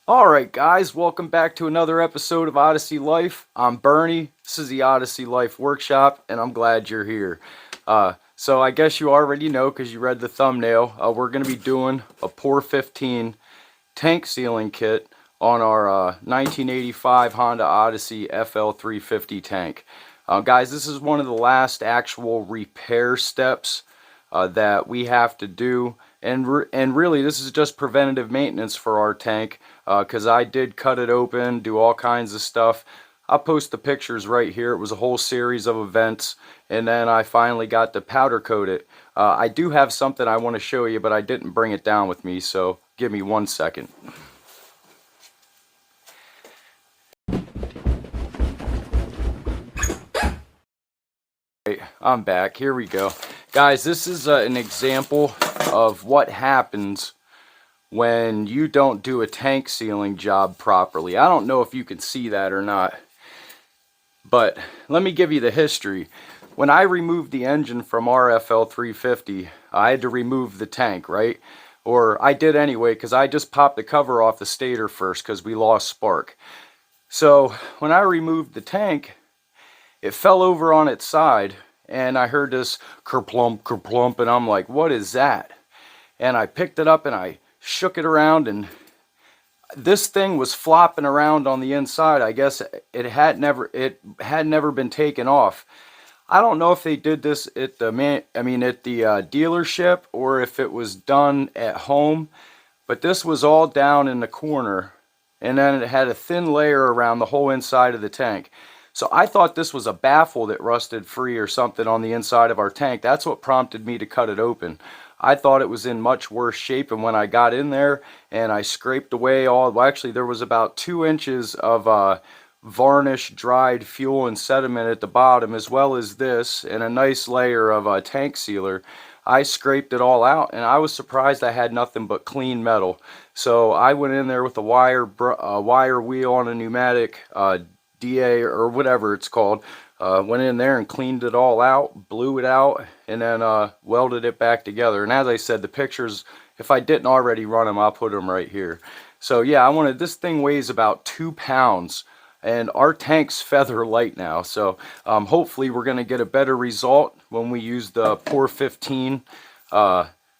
Alright guys, welcome back to another episode of Odyssey Life. I'm Bernie, this is the Odyssey Life Workshop, and I'm glad you're here. So I guess you already know because you read the thumbnail, we're going to be doing a Pour 15 tank sealing kit on our 1985 Honda Odyssey Fl350 tank. Guys, this is one of the last actual repair steps that we have to do, and really this is just preventative maintenance for our tank, because I did cut it open, do all kinds of stuff. I'll post the pictures right here. It was a whole series of events, and then I finally got to powder coat it. I do have something I want to show you, but I didn't bring it down with me, so give me 1 second. I'm back. Here we go. Guys, this is an example of what happens when you don't do a tank sealing job properly. I don't know if you can see that or not, but let me give you the history. When I removed the engine from our Fl350, I had to remove the tank, right? Or I did anyway, because I just popped the cover off the stator first because we lost spark. So when I removed the tank, it fell over on its side, and I heard this kerplump, kerplump, and I'm like, what is that? And I picked it up and I shook it around, and this thing was flopping around on the inside. I guess it had never been taken off. I don't know if they did this at the dealership or if it was done at home, but this was all down in the corner, and then it had a thin layer around the whole inside of the tank. So I thought this was a baffle that rusted free or something on the inside of our tank. That's what prompted me to cut it open. I thought it was in much worse shape, and when I got in there and I scraped away well, actually there was about 2 inches of varnish, dried fuel and sediment at the bottom, as well as this, and a nice layer of tank sealer. I scraped it all out, and I was surprised I had nothing but clean metal. So I went in there with a wire wheel on a pneumatic DA or whatever it's called, went in there and cleaned it all out, blew it out, and then welded it back together. And as I said, the pictures, if I didn't already run them, I'll put them right here. So yeah, this thing weighs about 2 pounds, and our tank's feather light now, so hopefully we're going to get a better result when we use the Pour 15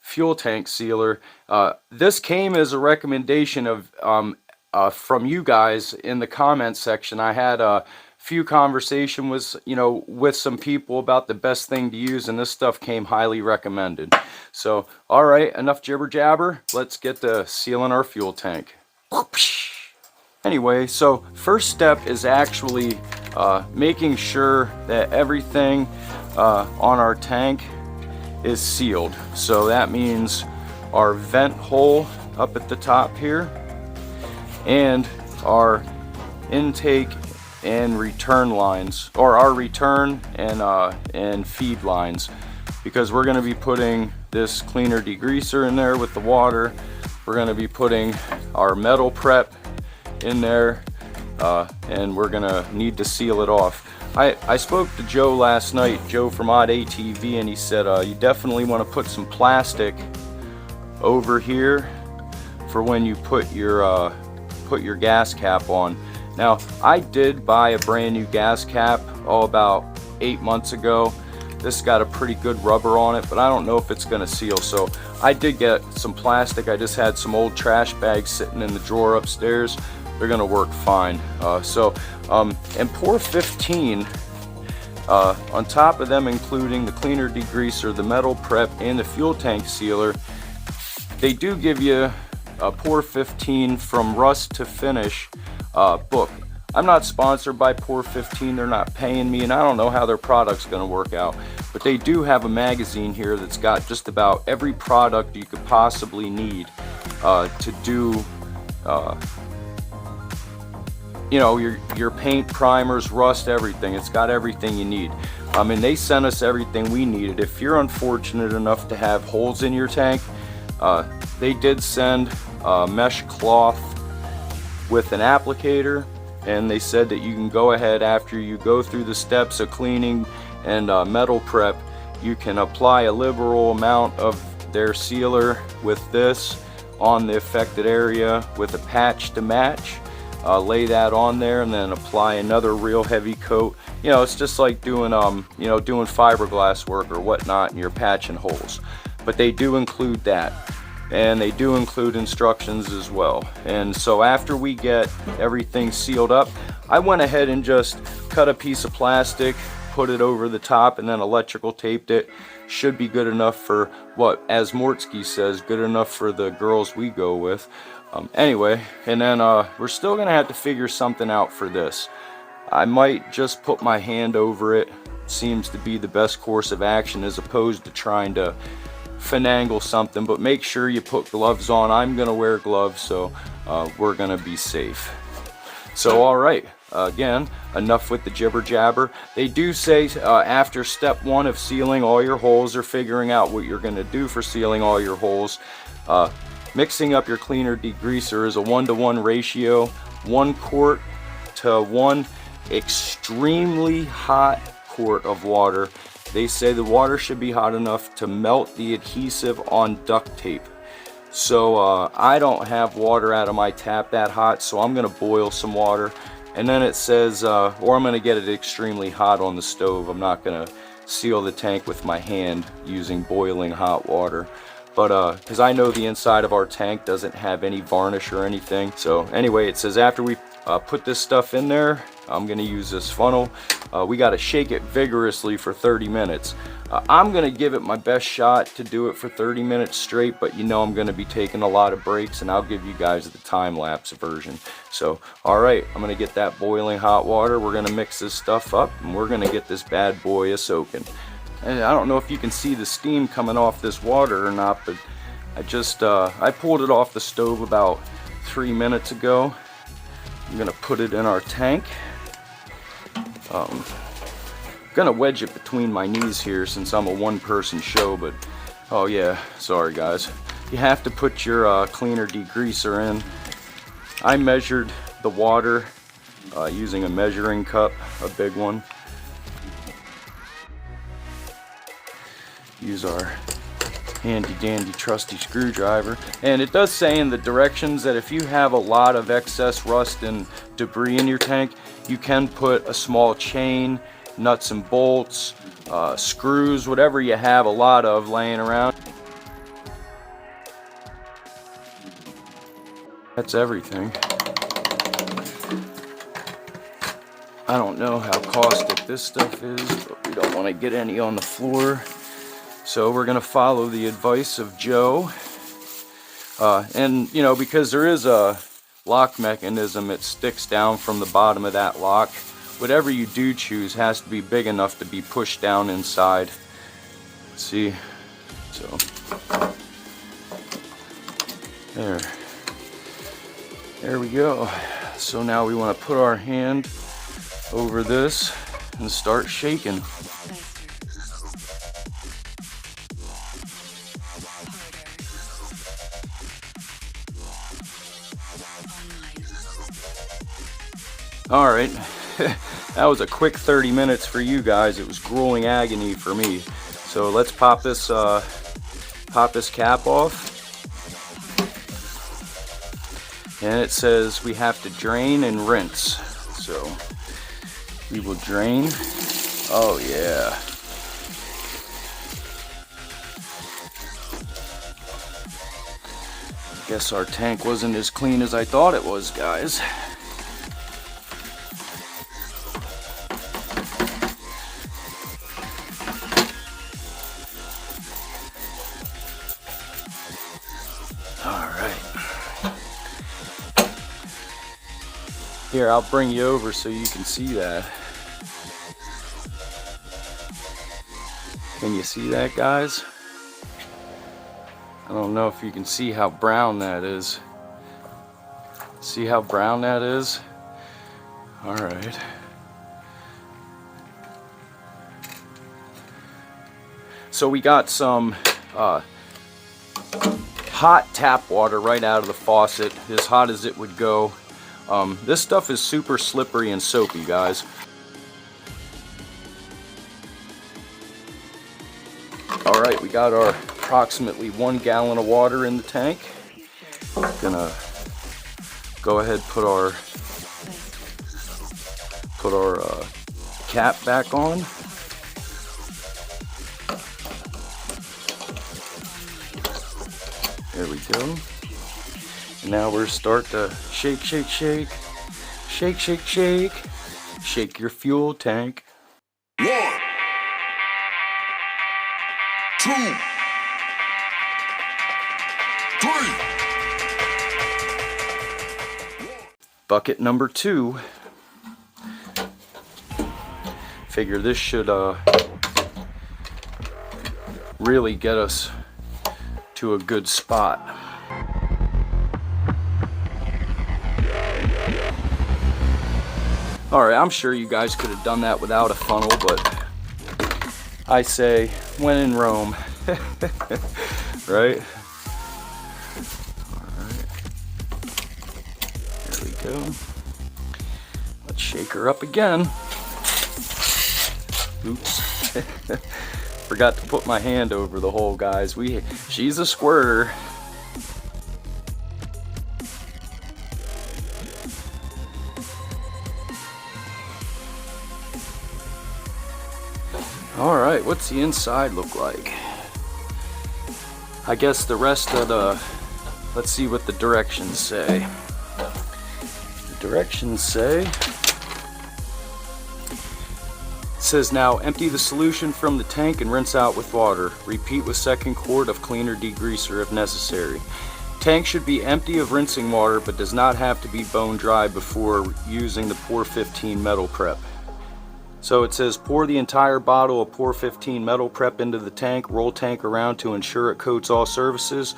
fuel tank sealer. This came as a recommendation of from you guys in the comments section. I had a few conversations with some people about the best thing to use, and this stuff came highly recommended. So alright, enough jibber jabber, let's get to sealing our fuel tank. Anyway, so first step is actually making sure that everything on our tank is sealed. So that means our vent hole up at the top here, and our intake and return lines, or our return and feed lines, because we're going to be putting this cleaner degreaser in there with the water. We're going to be putting our metal prep in there, and we're going to need to seal it off. I spoke to Joe last night, Joe from Odd ATV, and he said you definitely want to put some plastic over here for when you put your gas cap on. Now, I did buy a brand new gas cap about 8 months ago. This got a pretty good rubber on it, but I don't know if it's going to seal, so I did get some plastic. I just had some old trash bags sitting in the drawer upstairs. They're going to work fine. And Pour 15, on top of them including the cleaner degreaser, the metal prep, and the fuel tank sealer, they do give you a Pour 15 from rust to finish book. I'm not sponsored by Pour 15, they're not paying me, and I don't know how their product's going to work out, but they do have a magazine here that's got just about every product you could possibly need to do your paint, primers, rust, everything. It's got everything you need. And they sent us everything we needed. If you're unfortunate enough to have holes in your tank, they did send mesh cloth with an applicator, and they said that you can go ahead, after you go through the steps of cleaning and metal prep, you can apply a liberal amount of their sealer with this, on the affected area with a patch to match. Lay that on there and then apply another real heavy coat. You know, it's just like doing doing fiberglass work or whatnot, and you're patching holes. But they do include that, and they do include instructions as well. And so after we get everything sealed up, I went ahead and just cut a piece of plastic, put it over the top, and then electrical taped it. Should be good enough for what, as Mortsky says, good enough for the girls we go with. Anyway, and then we're still gonna have to figure something out for this. I might just put my hand over it. Seems to be the best course of action as opposed to trying to finagle something, but make sure you put gloves on. I'm gonna wear gloves, so we're gonna be safe. So all right, again, enough with the jibber jabber. They do say after step 1 of sealing all your holes or figuring out what you're gonna do for sealing all your holes, mixing up your cleaner degreaser is a 1-to-1 ratio, 1 quart to 1 extremely hot quart of water. They say the water should be hot enough to melt the adhesive on duct tape. So I don't have water out of my tap that hot, so I'm gonna boil some water. And then it says, or I'm gonna get it extremely hot on the stove. I'm not gonna seal the tank with my hand using boiling hot water. But because I know the inside of our tank doesn't have any varnish or anything. So anyway, it says after we put this stuff in there, I'm gonna use this funnel. We gotta shake it vigorously for 30 minutes. I'm gonna give it my best shot to do it for 30 minutes straight, but you know I'm gonna be taking a lot of breaks, and I'll give you guys the time-lapse version. So, all right, I'm gonna get that boiling hot water. We're gonna mix this stuff up, and we're gonna get this bad boy a-soaking. And I don't know if you can see the steam coming off this water or not, but I pulled it off the stove about 3 minutes ago. I'm gonna put it in our tank. Gonna wedge it between my knees here since I'm a one-person show, but oh yeah, sorry guys. You have to put your cleaner degreaser in. I measured the water using a measuring cup, a big one. Use our handy dandy trusty screwdriver, and it does say in the directions that if you have a lot of excess rust and debris in your tank, you can put a small chain, nuts and bolts, screws, whatever you have a lot of laying around. That's everything. I don't know how caustic this stuff is, but we don't want to get any on the floor. So we're gonna follow the advice of Joe. And you know, because there is a lock mechanism, it sticks down from the bottom of that lock. Whatever you do choose has to be big enough to be pushed down inside. See? So, there we go. So now we want to put our hand over this and start shaking. All right, that was a quick 30 minutes for you guys. It was grueling agony for me. So let's pop this cap off. And it says we have to drain and rinse. So we will drain. Oh yeah. Guess our tank wasn't as clean as I thought it was, guys. Here, I'll bring you over so you can see that. Can you see that, guys? I don't know if you can see how brown that is. See how brown that is? All right. So we got some hot tap water right out of the faucet, as hot as it would go. This stuff is super slippery and soapy, guys. Alright, we got our approximately 1 gallon of water in the tank. Gonna go ahead, put our cap back on. There we go. And now we're start to shake, shake, shake, shake, shake, shake, shake your fuel tank. 1, 2, 3. Bucket number 2. Figure this should really get us to a good spot. Alright, I'm sure you guys could have done that without a funnel, but I say, when in Rome. Right? Alright. There we go. Let's shake her up again. Oops. Forgot to put my hand over the hole, guys. She's a squirter. Alright, what's the inside look like? I guess the rest of the... Let's see what the directions say. The directions say... It says now, empty the solution from the tank and rinse out with water. Repeat with second quart of cleaner degreaser if necessary. Tank should be empty of rinsing water, but does not have to be bone dry before using the Pour 15 metal prep. So it says pour the entire bottle of Pour 15 metal prep into the tank, roll tank around to ensure it coats all surfaces,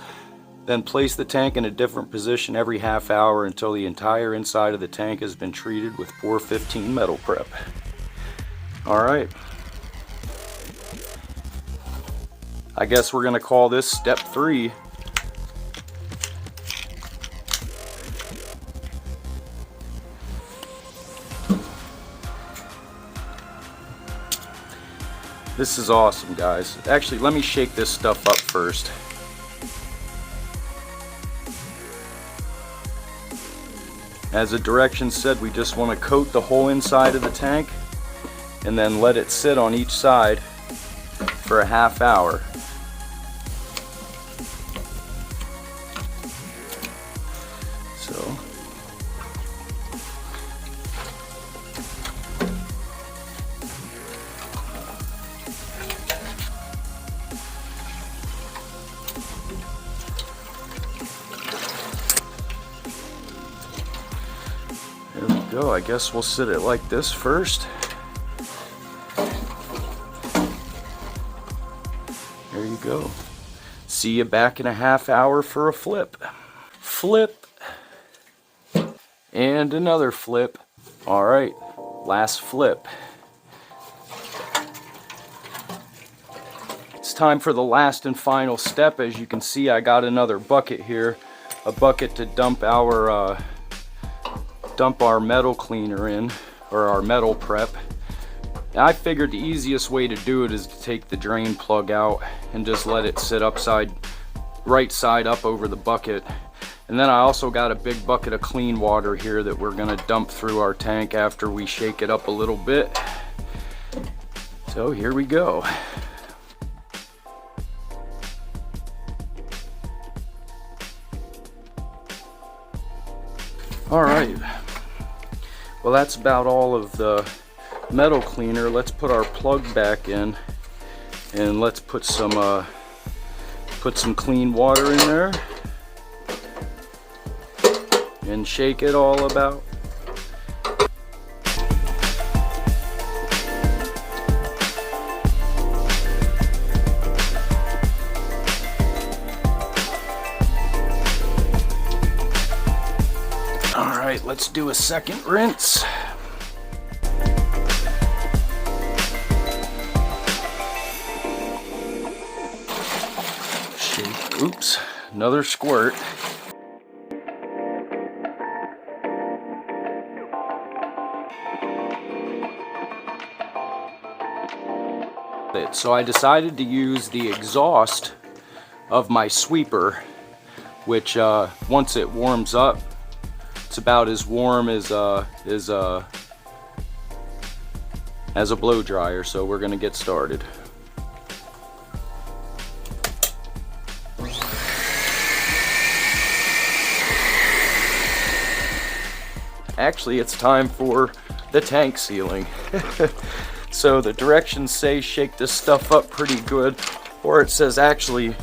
then place the tank in a different position every half hour until the entire inside of the tank has been treated with Pour 15 metal prep. Alright. I guess we're going to call this step 3. This is awesome, guys. Actually, let me shake this stuff up first. As the directions said, we just want to coat the whole inside of the tank and then let it sit on each side for a half hour. So there we go. I guess we'll sit it like this first. There you go. See you back in a half hour for a flip. Flip. And another flip. Alright, last flip. It's time for the last and final step. As you can see, I got another bucket here. A bucket to dump our metal cleaner in, or our metal prep. I figured the easiest way to do it is to take the drain plug out and just let it sit right side up over the bucket. And then I also got a big bucket of clean water here that we're gonna dump through our tank after we shake it up a little bit. So here we go. All right, well, that's about all of the metal cleaner. Let's put our plug back in and let's put some clean water in there and shake it all about. All right, let's do a second rinse. Oops, another squirt. So I decided to use the exhaust of my sweeper which once it warms up, it's about as warm as a blow dryer. So we're gonna get started. Actually, it's time for the tank sealing. So the directions say shake this stuff up pretty good, or it says actually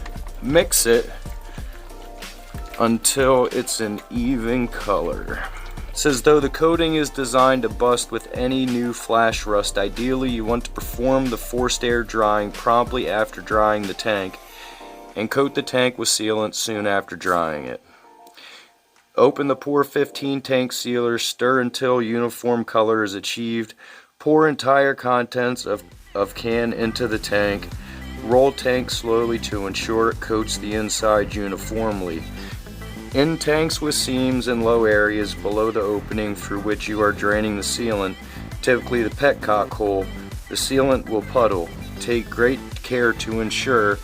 mix it until it's an even color. It says though the coating is designed to bust with any new flash rust, ideally you want to perform the forced air drying promptly after drying the tank and coat the tank with sealant soon after drying it. Open the Pour 15 tank sealer, stir until uniform color is achieved. Pour entire contents of can into the tank. Roll tank slowly to ensure it coats the inside uniformly. In tanks with seams and low areas below the opening through which you are draining the sealant, typically the petcock hole, the sealant will puddle. Take great care to ensure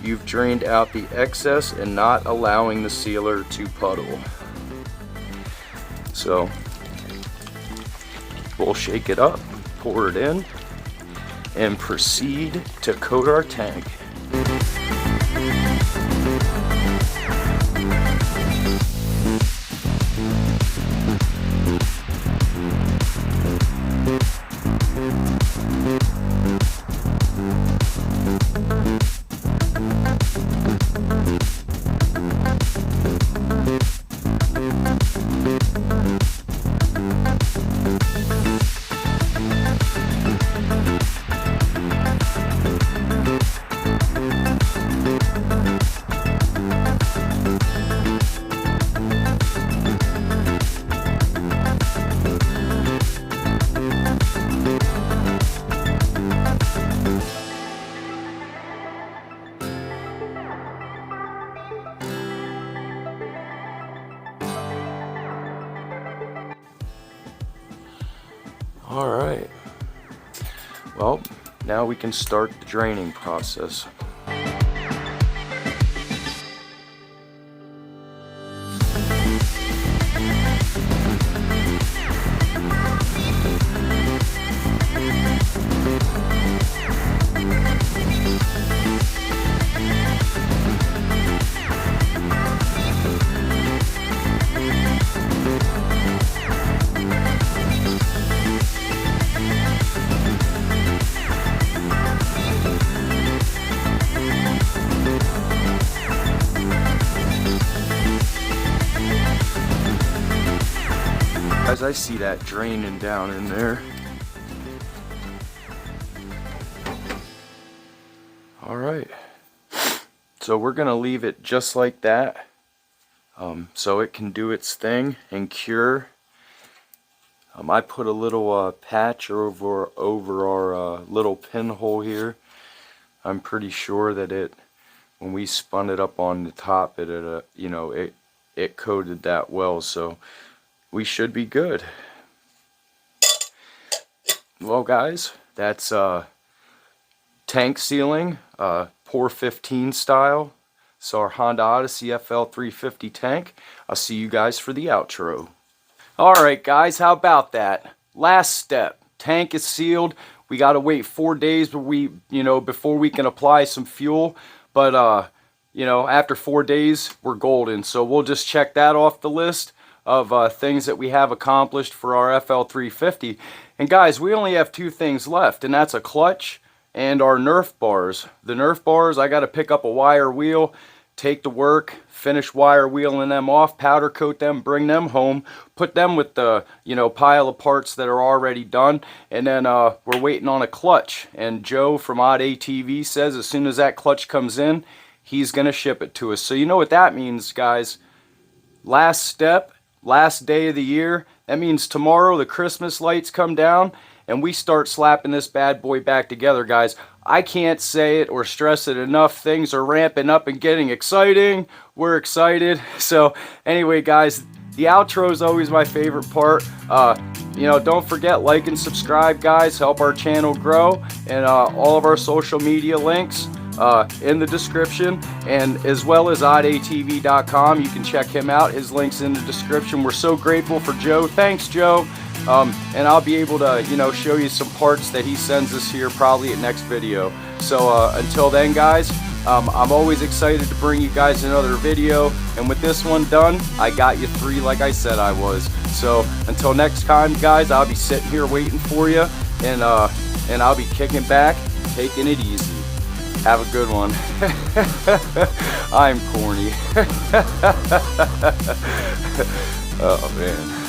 you've drained out the excess and not allowing the sealer to puddle. So we'll shake it up, pour it in, and proceed to coat our tank. All right, well, now we can start the draining process. Guys, I see that draining down in there. All right, so we're gonna leave it just like that, so it can do its thing and cure. I put a little patch over our little pinhole here. I'm pretty sure that when we spun it up on the top, it coated that well, so we should be good. Well guys, that's tank sealing, Pour 15 style. It's our Honda Odyssey Fl350 tank. I'll see you guys for the outro. Alright guys, how about that? Last step, tank is sealed. We gotta wait 4 days before we can apply some fuel, but after 4 days we're golden, so we'll just check that off the list of things that we have accomplished for our Fl350. And guys, we only have 2 things left, and that's a clutch and our Nerf bars. The Nerf bars, I got to pick up a wire wheel, take to work, finish wire wheeling them off, powder coat them, bring them home, put them with the pile of parts that are already done, and then we're waiting on a clutch. And Joe from Odd ATV says as soon as that clutch comes in, he's gonna ship it to us. So you know what that means, guys. Last step, last day of the year. That means tomorrow the Christmas lights come down and we start slapping this bad boy back together, guys. I can't say it or stress it enough. Things are ramping up and getting exciting. We're excited. So anyway, guys, the outro is always my favorite part. Don't forget, like and subscribe, guys. Help our channel grow. And all of our social media links in the description, and as well as oddatv.com. You can check him out. His link's in the description. We're so grateful for Joe. Thanks, Joe. And I'll be able to, show you some parts that he sends us here probably at next video. So until then, guys, I'm always excited to bring you guys another video, and with this one done, I got you 3 like I said I was. So until next time, guys, I'll be sitting here waiting for you, and I'll be kicking back, taking it easy. Have a good one. I'm corny. Oh man.